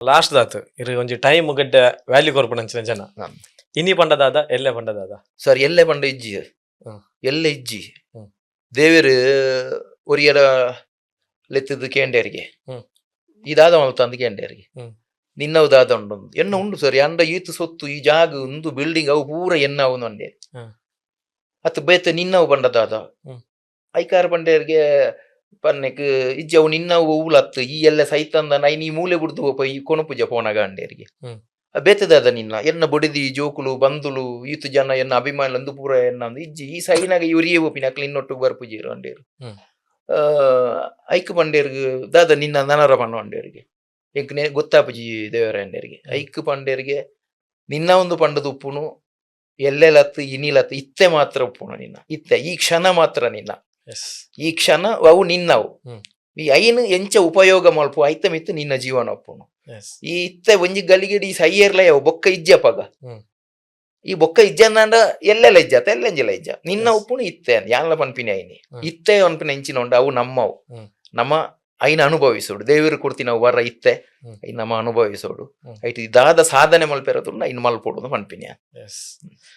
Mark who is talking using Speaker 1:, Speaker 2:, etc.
Speaker 1: Last ದಾತ್ ಇರು ಒಂಜಿ time ಗಡ್ಡ ವ್ಯಾಲ್ಯೂ ಕೊರ್ಪುನಂಚಿನ ಜನ
Speaker 2: ಹ್ಮ್.
Speaker 1: ಇನಿ ಪಂಡದಾದ ಎಲ್ಲೆ ಪಂಡದಾದ
Speaker 2: ಸರ್ ಎಲ್ಲೆ ಪಂಡ ಇಜ್ಜಿ
Speaker 1: ಹ್ಮ್.
Speaker 2: ಎಲ್ಲೆ ಇಜ್ಜಿ
Speaker 1: ಹ್ಮ್.
Speaker 2: ದೇವೇರು ಒರಿಯರ ಲೆತ್ತದು ಕೇಂಡೇರಿಗೆ
Speaker 1: ಹ್ಮ್.
Speaker 2: ಇದಾದ ತಂದು ಕೇಂಡೇರಿಗೆ
Speaker 1: ಹ್ಮ್.
Speaker 2: ನಿನ್ನವು ದಾದ ಉಂಡು ಎನ್ನ ಉಂಡು ಸರ್ ಅಂಡ ಈತು ಸೊತ್ತು ಈ ಜಾಗ ಒಂದು ಬಿಲ್ಡಿಂಗ್ ಅವು ಪೂರ ಎನ್ನ ಅವನು ಅಂಡೆ
Speaker 1: ಹ್ಮ್.
Speaker 2: ಅತ್ತು ಬೇತೆ ನಿನ್ನವು ಪಂಡದಾದ
Speaker 1: ಹ್ಮ್.
Speaker 2: ಐಕಾರ ಪಂಡೇರಿಗೆ ಪನ್ನೆಕ್ ಇಜ್ಜಿ ಅವು ನಿನ್ನವು ಊಲತ್ತು ಈ ಎಲ್ಲ ಸೈತಂದ ನೈ ನೀ ಮೂಲೆ ಬಿಡ್ದು ಹೋಪ ಈ ಕೊಣಪುಜ ಪೋನಗ ಅಂಡೇರಿಗೆ
Speaker 1: ಹ್ಮ್.
Speaker 2: ಬೇತದಾದ ನಿನ್ನ ಎನ್ನ ಬೊಡಿದಿ ಜೋಕುಲು ಬಂದುಲು ಈತು ಜನ ಎನ್ನ ಅಭಿಮಾನ ಅಂದು ಪೂರ ಎನ್ನ ಅಂದು ಇಜ್ಜಿ ಈ ಸೈನಾಗ ಇವರಿಯೇ ಒಪ್ಪಿನ ಅಕ್ಲಿ ಇನ್ನೊಟ್ಟಿಗೆ ಬರ್ಪುಜೀರು ಅಂಡೇರು
Speaker 1: ಹ್ಮ್.
Speaker 2: ಐಕ್ ಪಂಡೇರ್ಗೆ ದಾದ ನಿನ್ನ ನನರ ಪಣ್ಣು ಅಂಡೇರಿಗೆ ಎಂಕ್ನೆ ಗೊತ್ತಾಪುಜಿ ದೇವರ ಅಂಡೇರಿಗೆ ಐಕ್ ಪಂಡೇರಿಗೆ ನಿನ್ನ ಒಂದು ಪಂಡದ ಉಪ್ಪುನು ಎಲ್ಲೆಲತ್ತು ಇನಿಲತ್ತು ಇತ್ತೆ ಮಾತ್ರ ಉಪ್ಪುನು ನಿನ್ನ ಇತ್ತೆ ಈ ಕ್ಷಣ ಮಾತ್ರ ನಿನ್ನ
Speaker 1: ಎಸ್
Speaker 2: ಈ ಕ್ಷಣ ಅವು ನಿನ್ನವು
Speaker 1: ಹ್ಮ್.
Speaker 2: ಈ ಐನು ಎಂಚ ಉಪಯೋಗ ಮಲ್ಪು ಐತ ಮಿತ್ತು ನಿನ್ನ ಜೀವನ ಒಪ್ಪುನು
Speaker 1: ಎಸ್
Speaker 2: ಈ ಇತ್ತೆ ಒಂಜಿ ಗಲಿಗಿಡಿ ಈ ಸೈಯರ್ಲಯ ಬೊಕ್ಕ ಇಜ್ಜಪಗ
Speaker 1: ಹ್ಮ್.
Speaker 2: ಈ ಬೊಕ್ಕ ಇಜ್ಜಂದ ಎಲ್ಲೆಲ್ಲ ಇಜ್ಜಾತ ಎಲ್ಲೆಂಜಿಲ್ಲ ಇಜ್ಜ ನಿನ್ನ
Speaker 1: Yes.
Speaker 2: ಉಪ್ಪುನು ಇತ್ತೆ ಯಾನ್ಲ ಪನ್ಪಿನಿ ಐನಿ
Speaker 1: ಹ್ಮ್.
Speaker 2: ಇತ್ತೆ ಅನ್ಪಿನ ಇಂಚಿನ ಉಂಡು ಅವು ನಮ್ಮವು
Speaker 1: ಹ್ಮ್.
Speaker 2: ನಮ್ಮ ಐನ ಅನುಭವಿಸೋಡು ದೇವರು ಕೊಡ್ತಿ ನಾವು ವರ ಇತ್ತೆ
Speaker 1: ಹ್ಮ್.
Speaker 2: ಐ ನಮ್ಮ ಅನುಭವಿಸೋಡು
Speaker 1: ಹ್ಮ್.
Speaker 2: ಐಟ್ ಇದಾದ ಸಾಧನೆ ಮಲ್ಪೆರದು ಐನ್ ಮಲ್ಪೊಡು ಪನ್ಪಿನಿ
Speaker 1: ಎಸ್